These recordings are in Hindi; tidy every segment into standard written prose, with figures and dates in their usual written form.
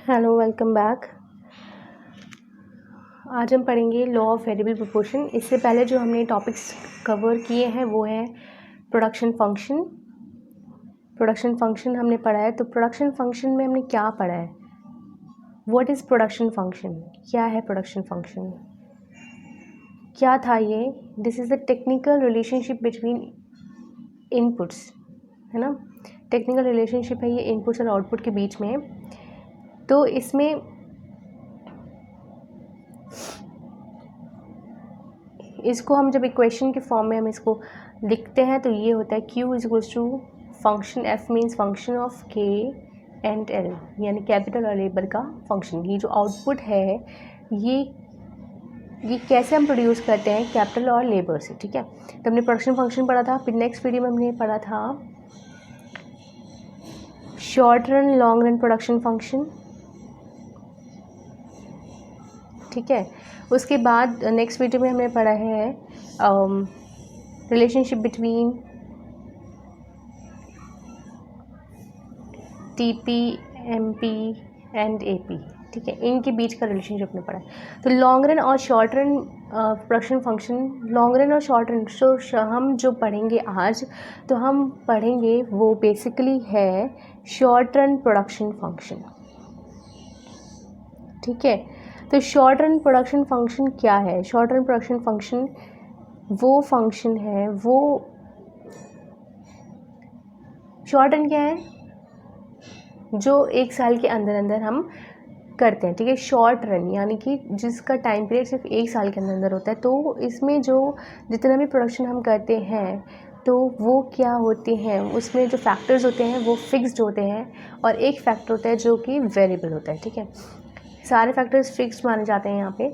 Hello, welcome back. आज हम पढ़ेंगे लॉ ऑफ वेरिएबल प्रोपोर्शन। इससे पहले जो हमने टॉपिक्स कवर किए हैं वो है प्रोडक्शन फंक्शन। प्रोडक्शन फंक्शन हमने पढ़ा है। तो प्रोडक्शन फंक्शन में हमने क्या पढ़ा है? What is production function? क्या है प्रोडक्शन फंक्शन? क्या था ये? This is the technical relationship between inputs, है ना। टेक्निकल रिलेशनशिप है ये इनपुट्स और आउटपुट के बीच में। तो इसमें इसको हम जब इक्वेशन के फॉर्म में हम इसको लिखते हैं तो ये होता है Q is equals to function F means function of K and L, यानी कैपिटल और लेबर का फंक्शन। ये जो आउटपुट है ये कैसे हम प्रोड्यूस करते हैं? कैपिटल और लेबर से, ठीक है। तो हमने प्रोडक्शन फंक्शन पढ़ा था। फिर नेक्स्ट वीडियो में हमने पढ़ा था short run long run production function, ठीक है। उसके बाद नेक्स्ट वीडियो में हमने पढ़ा है relationship between TP, MP and AP, ठीक है। इनके बीच का रिलेशनशिप हमने पढ़ा है। तो लॉन्ग रन और short run production function, long run और शॉर्ट रन तो हम जो पढ़ेंगे आज, तो हम पढ़ेंगे वो बेसिकली है शॉर्ट रन प्रोडक्शन फंक्शन, ठीक है। तो शॉर्ट रन प्रोडक्शन फंक्शन क्या है? शॉर्ट रन प्रोडक्शन फंक्शन वो फंक्शन है, वो शॉर्ट रन क्या है? जो एक साल के अंदर अंदर हम करते हैं, ठीक है। शॉर्ट रन यानी कि जिसका टाइम पीरियड सिर्फ एक साल के अंदर अंदर होता है। तो इसमें जो जितना भी प्रोडक्शन हम करते हैं तो वो क्या होते हैं, उसमें जो फैक्टर्स होते हैं वो फिक्स्ड होते हैं और एक फैक्टर होता है जो कि वेरिएबल होता है, ठीक है। सारे फैक्टर्स फिक्स्ड माने जाते हैं यहाँ पे।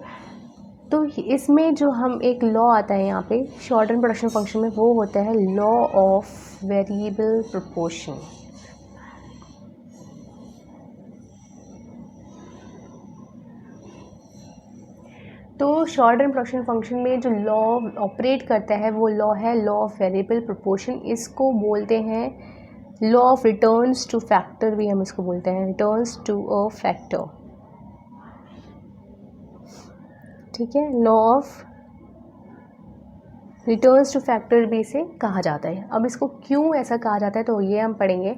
तो इसमें जो हम एक लॉ आता है यहाँ पे शॉर्ट रन प्रोडक्शन फंक्शन में, वो होता है लॉ ऑफ वेरिएबल प्रोपोर्शन। तो शॉर्ट रन प्रोडक्शन फंक्शन में जो लॉ ऑपरेट करता है वो लॉ है लॉ ऑफ वेरिएबल प्रोपोर्शन। इसको बोलते हैं law of returns to factor, भी हम इसको बोलते हैं रिटर्न्स टू अ फैक्टर, ठीक है। Law of returns to factor भी इसे कहा जाता है। अब इसको क्यों ऐसा कहा जाता है तो ये हम पढ़ेंगे,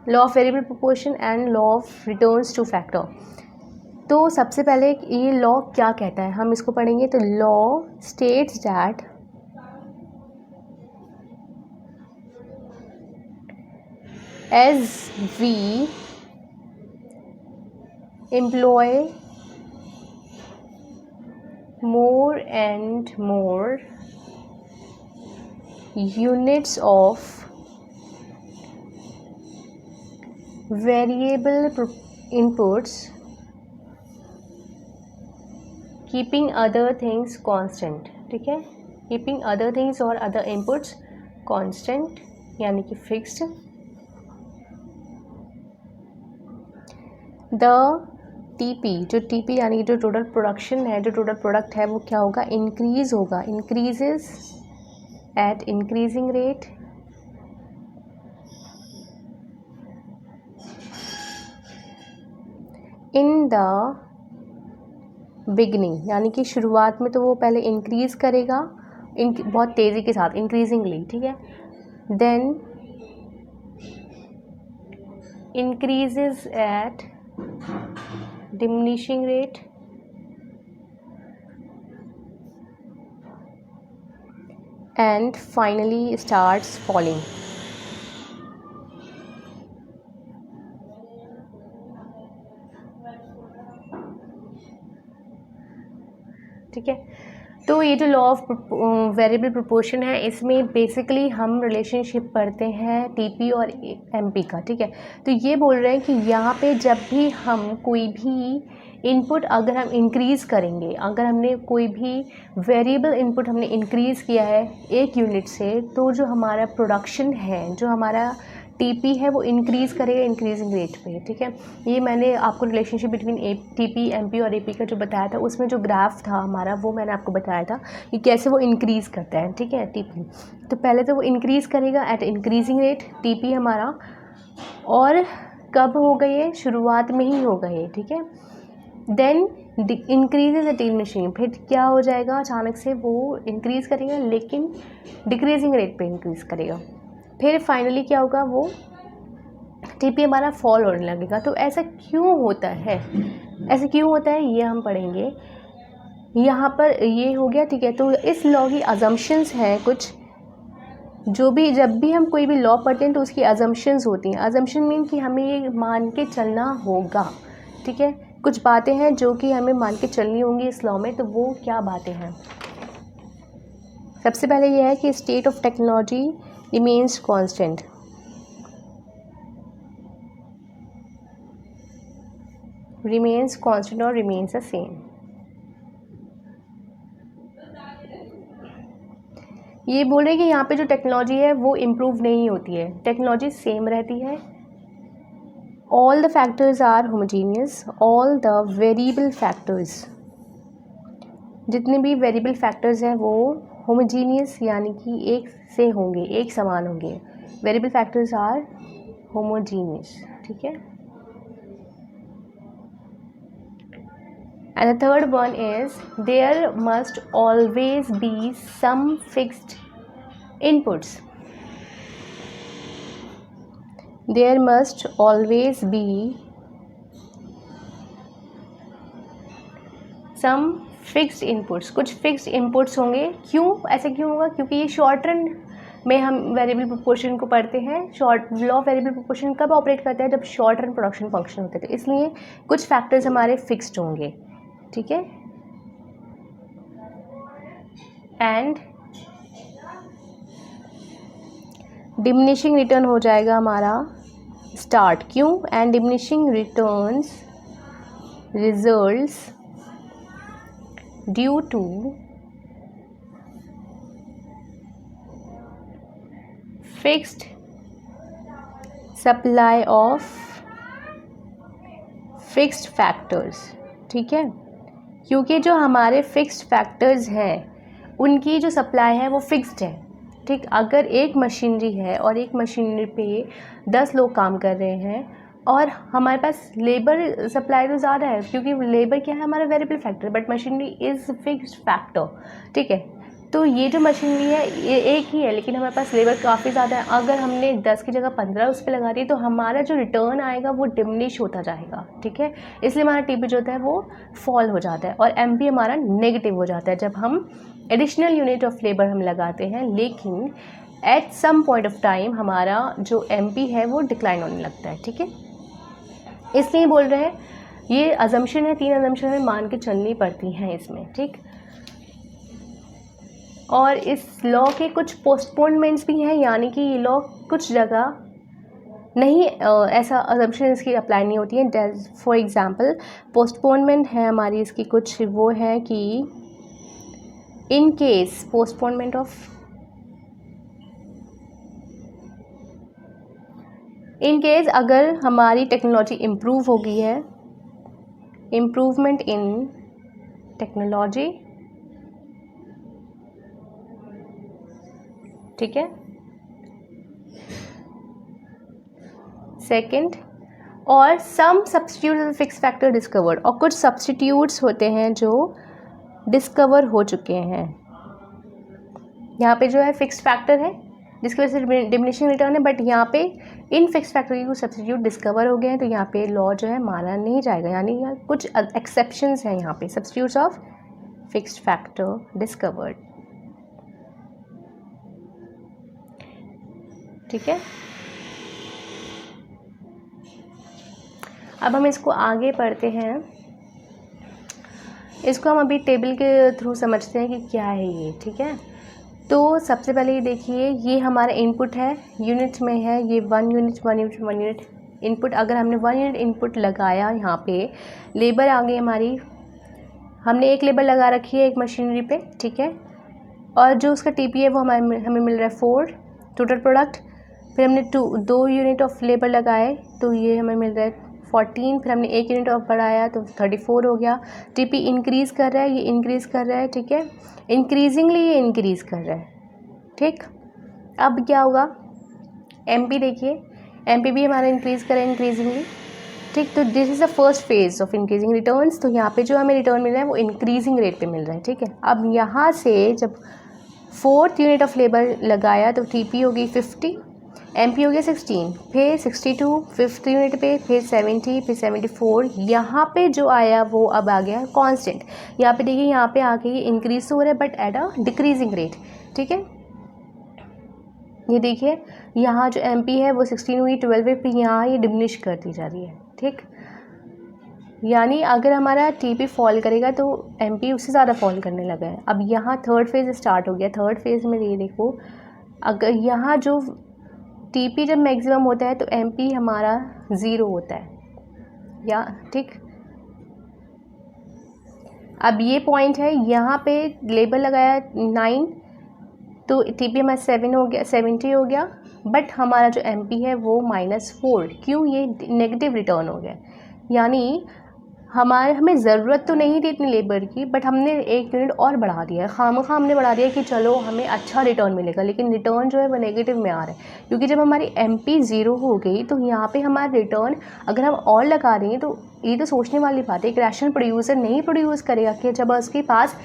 law of variable proportion and law of returns to factor. तो सबसे पहले ये लॉ क्या कहता है हम इसको पढ़ेंगे। तो law states that as we employ more and more units of variable inputs, keeping other things constant, ठीक है। keeping other things और other inputs constant यानी कि fixed, the TP, जो TP यानी जो टोटल प्रोडक्शन है, जो टोटल प्रोडक्ट है वो क्या होगा? इंक्रीज होगा, increases eight increasing rate in the beginning, यानी कि शुरुआत में तो वो पहले इंक्रीज करेगा बहुत तेज़ी के साथ, इंक्रीजिंगली, ठीक है। Then increases at diminishing rate and finally starts falling, ठीक है। तो ये जो लॉ ऑफ वेरिएबल प्रोपोर्शन है इसमें बेसिकली हम रिलेशनशिप पढ़ते हैं टीपी और एमपी का, ठीक है। तो ये बोल रहे हैं कि यहाँ पे जब भी हम कोई भी इनपुट अगर हम इंक्रीज़ करेंगे, अगर हमने कोई भी वेरिएबल इनपुट हमने इंक्रीज़ किया है 1 यूनिट से, तो जो हमारा प्रोडक्शन है, जो हमारा टीपी है वो इंक्रीज़ करेगा इंक्रीजिंग रेट पे, ठीक है। ये मैंने आपको रिलेशनशिप बिटवीन टीपी, एमपी और एपी का जो बताया था, उसमें जो ग्राफ था हमारा वो मैंने आपको बताया था कि कैसे वो इंक्रीज़ करता है, ठीक है। टीपी तो पहले तो वो इंक्रीज़ करेगा एट इंक्रीजिंग रेट टीपी हमारा, और कब होगा ये? शुरुआत में ही होगा ये, ठीक है। Then increases the tell machine, फिर क्या हो जाएगा, अचानक से वो इंक्रीज़ करेगा लेकिन डिक्रीजिंग रेट पे इंक्रीज़ करेगा। फिर फाइनली क्या होगा, वो टीपी हमारा फॉल होने लगेगा। तो ऐसा क्यों होता है, ऐसा क्यों होता है ये हम पढ़ेंगे। यहाँ पर ये हो गया, ठीक है। तो इस लॉ की अजम्पशंस हैं कुछ, जो भी जब भी हम कोई भी लॉ पढ़ते हैं तो उसकी अजम्पशंस होती हैं। अजम्पशन मीन कि हमें ये मान के चलना होगा, ठीक है। कुछ बातें हैं जो कि हमें मान के चलनी होंगी इस लॉ में। तो वो क्या बातें हैं? सबसे पहले ये है कि state of technology remains constant. Remains constant और रिमेन्स द सेम। ये बोल रहे हैं कि यहाँ पे जो टेक्नोलॉजी है वो इम्प्रूव नहीं होती है, टेक्नोलॉजी सेम रहती है। All the factors are homogeneous, all the variable factors, जितने भी वेरिएबल फैक्टर्स हैं वो होमोजीनियस यानी कि एक से होंगे, एक समान होंगे। वेरिएबल फैक्टर्स आर होमोजीनियस, ठीक है। And the third one is there must always be some fixed inputs. There must always be some fixed inputs. कुछ fixed inputs होंगे। क्यों ऐसा क्यों होगा? क्योंकि ये शॉर्ट रन में हम वेरिएबल प्रोपोर्शन को पढ़ते हैं। लॉ ऑफ वेरिएबल प्रोपोर्शन कब ऑपरेट करता है? जब शॉर्ट रन प्रोडक्शन फंक्शन होते थे। इसलिए कुछ फैक्टर्स हमारे फिक्स्ड होंगे, ठीक है। एंड डिमिनिशिंग रिटर्न हो जाएगा हमारा स्टार्ट। क्यों? And diminishing returns results due to fixed supply of fixed factors, ठीक है। क्योंकि जो हमारे फिक्स्ड फैक्टर्स हैं उनकी जो सप्लाई है वो फिक्स्ड है, ठीक। अगर एक मशीनरी है और एक मशीनरी पे 10 लोग काम कर रहे हैं और हमारे पास लेबर सप्लाई तो ज़्यादा है, क्योंकि लेबर क्या है, हमारा variable factor, but machinery is fixed factor, ठीक है। तो ये जो मशीनरी है ये एक ही है लेकिन हमारे पास लेबर काफ़ी ज़्यादा है। अगर हमने 10 की जगह 15 उस पर लगा दी तो हमारा जो रिटर्न आएगा वो डिमिनिश होता जाएगा, ठीक है। इसलिए हमारा टीपी जो होता है वो फॉल हो जाता है और एमपी हमारा नेगेटिव हो जाता है जब हम एडिशनल यूनिट ऑफ लेबर हम लगाते हैं। लेकिन at some point of time हमारा जो एमपी है वो डिक्लाइन होने लगता है, ठीक है। इसलिए बोल रहे हैं ये अजम्पशन है, 3 अजम्पशन हमें मान के चलनी पड़ती हैं इसमें, ठीक। और इस लॉ के कुछ पोस्टपोनमेंट्स भी हैं, यानी कि ये लॉ कुछ जगह नहीं ऐसा अजम्पशन इसकी अप्लाई नहीं होती है। फॉर एग्जांपल पोस्टपोनमेंट है हमारी इसकी कुछ, वो है कि in case postponement of in case अगर हमारी टेक्नोलॉजी इम्प्रूव हो गई है, इम्प्रूवमेंट इन टेक्नोलॉजी, ठीक है। सेकंड, और सम सब्स्टिट्यूट फिक्स फैक्टर डिस्कवर्ड, और कुछ सब्स्टिट्यूट्स होते हैं जो डिस्कवर हो चुके हैं। यहाँ पे जो है फिक्स फैक्टर है जिसकी वजह से डिमिनिशिंग रिटर्न है, बट यहाँ पे इन फिक्स फैक्टर के कुछ सब्स्टिट्यूट डिस्कवर हो गए हैं तो यहाँ पे लॉ जो है माना नहीं जाएगा। यानी कुछ एक्सेप्शंस हैं यहाँ पे, substitutes of fixed factor discovered, ठीक है। अब हम इसको आगे पढ़ते हैं। इसको हम अभी टेबल के थ्रू समझते हैं कि क्या है ये, ठीक है। तो सबसे पहले ये देखिए, ये हमारा इनपुट है, यूनिट में है ये 1 यूनिट 1 यूनिट 1 यूनिट इनपुट। अगर हमने 1 यूनिट इनपुट लगाया, यहाँ पे लेबर आ गई हमारी, हमने एक लेबर लगा रखी है एक मशीनरी पे, ठीक है। और जो उसका टीपी है वो हमें मिल रहा है 4 टोटल प्रोडक्ट। फिर हमने 2 यूनिट ऑफ लेबर लगाए तो ये हमें मिल रहा है 14। फिर हमने 1 यूनिट ऑफ बढ़ाया तो 34 हो गया। टीपी इंक्रीज़ कर रहा है, ये इंक्रीज़ कर रहा है, ठीक है। इंक्रीजिंगली ये इंक्रीज़ कर रहा है, ठीक। अब क्या होगा, एमपी देखिए, एमपी भी हमारा इंक्रीज़ करें इंक्रीजिंगली, ठीक। तो this is the first phase of increasing returns. तो यहाँ पे जो हमें रिटर्न मिल रहा है वो इंक्रीजिंग रेट पे मिल रहा है, ठीक है। अब यहाँ से जब 4th यूनिट ऑफ लेबर लगाया तो टीपी हो गई 50, एमपी हो गया 16, फिर 62 5th यूनिट पे, फिर 70, फिर 74। यहाँ पे जो आया वो अब आ गया कांस्टेंट। यहाँ पे देखिए, यहाँ पे आके ये इंक्रीज हो रहा है but at a decreasing rate, ठीक है। ये देखिए, यहाँ जो एमपी है वो 16 हुई, 12 पे, यहाँ ये डिमिनिश कर दी जा रही है, ठीक। यानी अगर हमारा टीपी फॉल करेगा तो एमपी उससे ज़्यादा फॉल करने लगा है। अब यहाँ थर्ड फेज़ स्टार्ट हो गया। थर्ड फेज़ में ये देखो, अगर यहाँ जो टीपी जब मैक्सिमम होता है तो एमपी हमारा 0 होता है, या ठीक। अब ये पॉइंट है, यहाँ पे लेबल लगाया 9 तो टीपी हमारा 7 हो गया, 70 हो गया, बट हमारा जो एमपी है वो -4। क्यों? ये नेगेटिव रिटर्न हो गया। यानी हमें ज़रूरत तो नहीं थी इतनी लेबर की, बट हमने 1 यूनिट और बढ़ा दिया है, खामखा हमने बढ़ा दिया कि चलो हमें अच्छा रिटर्न मिलेगा, लेकिन रिटर्न जो है वो नेगेटिव में आ रहा है। क्योंकि जब हमारी एमपी 0 हो गई तो यहाँ पे हमारा रिटर्न अगर हम और लगा देंगे तो ये तो सोचने वाली बात है। एक रैशनल प्रोड्यूसर नहीं प्रोड्यूस करेगा कि जब उसके पास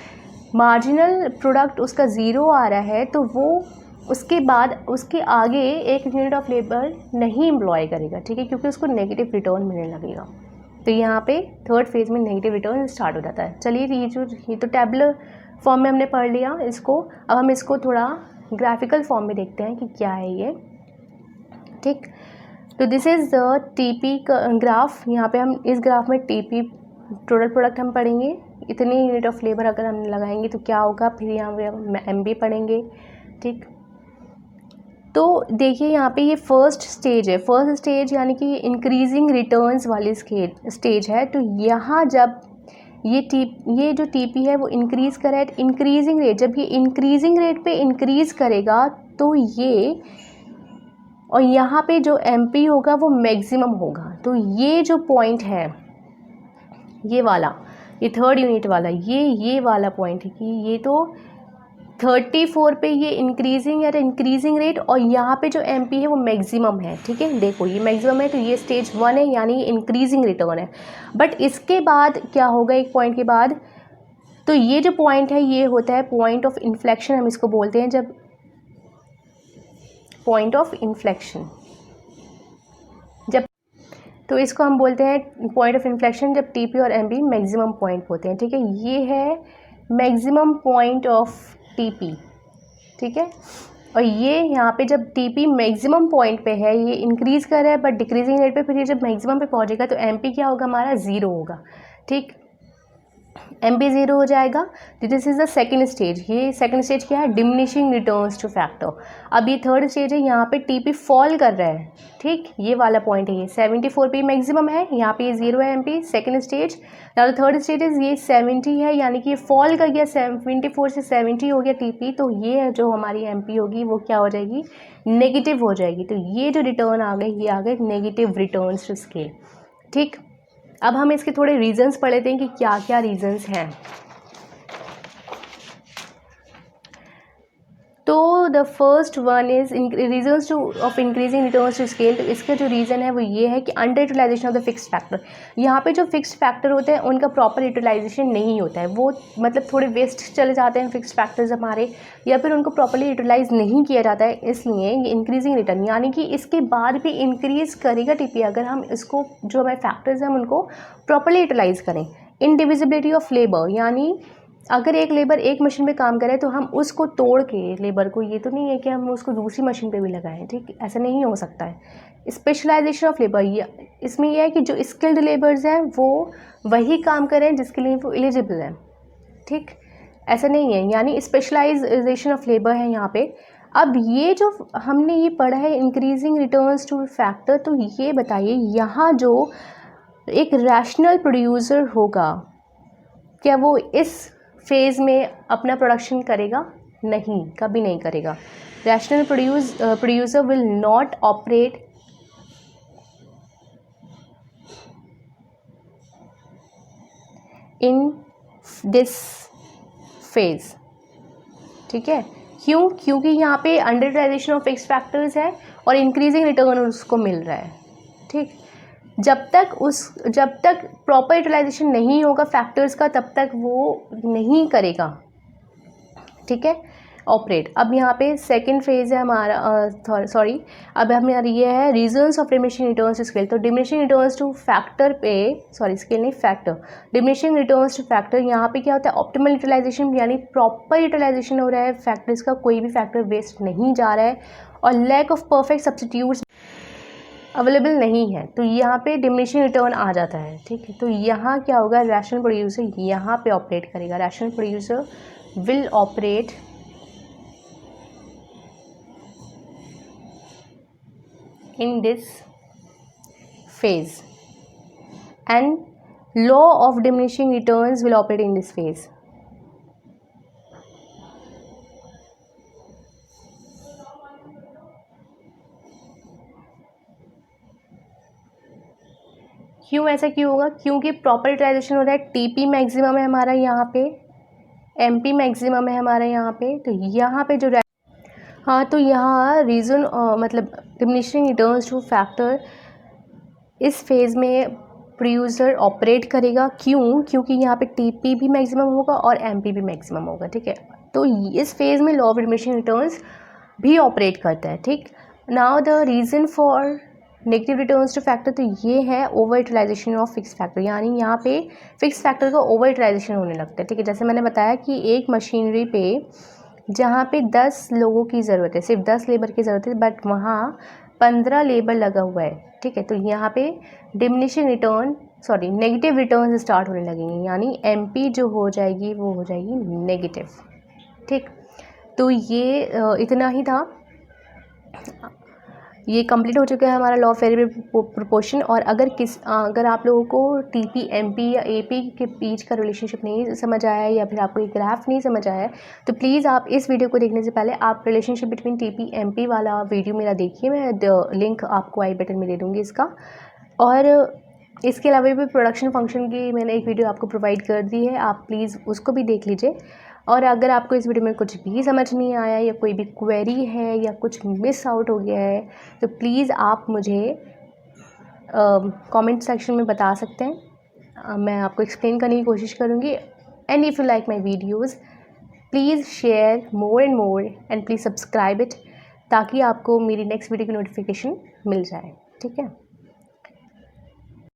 मार्जिनल प्रोडक्ट उसका 0 आ रहा है तो वो उसके बाद उसके आगे 1 यूनिट ऑफ लेबर नहीं एम्प्लॉय करेगा, ठीक है, क्योंकि उसको नेगेटिव रिटर्न मिलने लगेगा। तो यहाँ पे थर्ड फेज़ में नेगेटिव रिटर्न स्टार्ट हो जाता है। चलिए, ये तो टेबलर फॉर्म में हमने पढ़ लिया इसको। अब हम इसको थोड़ा ग्राफिकल फॉर्म में देखते हैं कि क्या है ये, ठीक। तो दिस इज़ द टीपी का ग्राफ। यहाँ पे हम इस ग्राफ में टीपी टोटल प्रोडक्ट हम पढ़ेंगे, इतनी यूनिट ऑफ लेबर अगर हम लगाएंगे तो क्या होगा, फिर यहाँ पे हम एमबी पढ़ेंगे, ठीक। तो देखिए, यहाँ पे ये फर्स्ट स्टेज है। फर्स्ट स्टेज यानी कि इंक्रीजिंग रिटर्न्स वाली स्टेज है। तो यहाँ जब ये जो टीपी है वो इंक्रीज़ कर रहा है, इंक्रीजिंग रेट, जब ये इंक्रीजिंग रेट पे इंक्रीज़ करेगा तो ये, और यहाँ पे जो एमपी होगा वो मैक्सिमम होगा। तो ये जो पॉइंट है, ये वाला, ये थर्ड यूनिट वाला, ये वाला पॉइंट है कि ये तो 34 पे ये इंक्रीजिंग एट इंक्रीजिंग रेट, और यहाँ पे जो एमपी है वो मैक्सिमम है, ठीक है। देखो, ये मैक्सिमम है तो ये स्टेज 1 है, यानी इंक्रीजिंग रिटर्न है। बट इसके बाद क्या होगा, एक पॉइंट के बाद, तो ये जो पॉइंट है ये होता है पॉइंट ऑफ इन्फ्लेक्शन, हम इसको बोलते हैं। जब पॉइंट ऑफ इन्फ्लेक्शन, जब, तो इसको हम बोलते हैं पॉइंट ऑफ इन्फ्लेक्शन जब टीपी और एमपी मैक्सिमम पॉइंट होते हैं, ठीक है। ये है मैक्सिमम पॉइंट ऑफ टीपी, ठीक है। और ये यहाँ पे जब टीपी मैक्सिमम पॉइंट पे है, ये इंक्रीज़ कर रहा है बट डिक्रीजिंग रेट पे, फिर ये जब मैक्सिमम पे पहुँचेगा तो एमपी क्या होगा, हमारा 0 होगा, ठीक। एमपी 0 हो जाएगा। This is the second stage. ये सेकंड स्टेज क्या है, डिमिनिशिंग रिटर्न्स टू फैक्टर। अब ये थर्ड स्टेज है, यहाँ पे टीपी फॉल कर रहा है, ठीक। ये वाला पॉइंट है, ये 74 पे मैक्सिमम है, यहाँ पे ये 0 है MP, second stage. Now third stage is ये 70 है, यानी कि ये फॉल कर गया, 74 से 70 हो गया टीपी। तो ये जो हमारी एमपी होगी वो क्या हो जाएगी, नेगेटिव हो जाएगी। तो ये जो रिटर्न आ गए, ये आ गए नेगेटिव रिटर्न्स टू स्केल, ठीक। अब हम इसके थोड़े रीजंस पढ़ लेते हैं कि क्या क्या रीजंस हैं। तो the first one is reasons of increasing returns to scale. तो इसका जो रीज़न है वो ये है कि under utilization of the fixed factor. यहाँ पे जो फिक्स्ड फैक्टर होते हैं उनका प्रॉपर यूटिलाइजेशन नहीं होता है, वो मतलब थोड़े वेस्ट चले जाते हैं फिक्स्ड फैक्टर्स हमारे, या फिर उनको प्रॉपरली यूटिलाइज नहीं किया जाता है। इसलिए ये इंक्रीजिंग रिटर्न, यानी कि इसके बाद भी इंक्रीज़ करेगा टीपी अगर हम इसको, जो हमारे फैक्टर्स हैं हम उनको प्रॉपरली यूटिलाइज करें। इनडिविजिबिलिटी ऑफ लेबर, यानी अगर एक लेबर एक मशीन पे काम करे तो हम उसको तोड़ के लेबर को, ये तो नहीं है कि हम उसको दूसरी मशीन पे भी लगाएं, ठीक, ऐसा नहीं हो सकता है। स्पेशलाइजेशन ऑफ लेबर, इसमें यह है कि जो स्किल्ड लेबर्स हैं वो वही काम करें जिसके लिए वो एलिजिबल हैं, ठीक, ऐसा नहीं है, यानी स्पेशलाइजेशन ऑफ लेबर है यहाँ पे। अब ये जो हमने ये पढ़ा है इंक्रीजिंग रिटर्न्स टू फैक्टर, तो ये बताइए यहाँ जो एक रैशनल प्रोड्यूसर होगा, क्या वो इस फेज़ में अपना प्रोडक्शन करेगा? नहीं, कभी नहीं करेगा। Rational producer will not operate in this phase, ठीक है। क्यों? क्योंकि यहाँ पे under utilization of fixed factors है और इंक्रीजिंग रिटर्न उसको मिल रहा है, ठीक। जब तक प्रॉपर यूटिलाइजेशन नहीं होगा फैक्टर्स का, तब तक वो नहीं करेगा, ठीक है, ऑपरेट। अब यहाँ पे सेकंड फेज है हमारा, अब हमारी ये है reasons of diminishing returns to scale. तो डिमिनिशिंग रिटर्न्स टू फैक्टर पे, स्केल नहीं, factor, diminishing returns to factor, यहाँ पे क्या होता है, ऑप्टिमल यूटिलाइजेशन, यानी प्रॉपर यूटिलाइजेशन हो रहा है फैक्टर्स का, कोई भी फैक्टर वेस्ट नहीं जा रहा है, और lack of perfect substitutes available नहीं है, तो यहाँ पे डिमिनिशिंग रिटर्न आ जाता है, ठीक है। तो यहाँ क्या होगा, रैशनल प्रोड्यूसर यहाँ पे ऑपरेट करेगा, rational producer will operate in this phase and law of diminishing returns will operate in this phase. क्यों ऐसा क्यों होगा, क्योंकि प्रॉपर यूटिलाइजेशन हो रहा है, टीपी मैक्सिमम है हमारा यहाँ पे, एमपी मैक्सिमम है हमारा यहाँ पे, तो यहाँ पे जो हाँ, तो यहाँ रीज़न मतलब डिमिनिशिंग रिटर्न्स टू फैक्टर इस फेज़ में प्रोड्यूसर ऑपरेट करेगा, क्यों, क्योंकि यहाँ पे टीपी भी मैक्सिमम होगा और एमपी भी मैक्सिमम होगा, ठीक है। तो इस फेज़ में लॉ ऑफ डिमिनिशिंग रिटर्न्स भी ऑपरेट करता है, ठीक। Now the reason for negative returns to factor, तो ये है over utilization of fix factor, यानी यहाँ पे फिक्स फैक्टर का ओवर यूटिलाइजेशन होने लगता है, ठीक है। जैसे मैंने बताया कि एक मशीनरी पे जहाँ पे 10 लोगों की ज़रूरत है, सिर्फ 10 लेबर की ज़रूरत है, बट वहाँ 15 लेबर लगा हुआ है, ठीक है। तो यहाँ पे diminishing return negative return start होने लगेंगे, यानी एमपी जो हो जाएगी वो हो जाएगी नेगेटिव, ठीक। तो ये इतना ही था, ये कंप्लीट हो चुका है हमारा लॉ ऑफ वेरिएबल प्रोपोर्शन। और अगर आप लोगों को टीपी एमपी या एपी के बीच का रिलेशनशिप नहीं समझ आया है, या फिर आपको एक ग्राफ नहीं समझ आया है, तो प्लीज़ आप इस वीडियो को देखने से पहले आप रिलेशनशिप बिटवीन टीपी एमपी वाला वीडियो मेरा देखिए, मैं लिंक आपको आई बटन में दे दूँगी इसका। और इसके अलावा भी प्रोडक्शन फंक्शन की मैंने एक वीडियो आपको प्रोवाइड कर दी है, आप प्लीज़ उसको भी देख लीजिए। और अगर आपको इस वीडियो में कुछ भी समझ नहीं आया या कोई भी क्वेरी है या कुछ मिस आउट हो गया है, तो प्लीज़ आप मुझे कमेंट सेक्शन में बता सकते हैं, मैं आपको एक्सप्लेन करने की कोशिश करूँगी। And if you like my videos please share more and please subscribe it, ताकि आपको मेरी नेक्स्ट वीडियो की नोटिफिकेशन मिल जाए, ठीक है।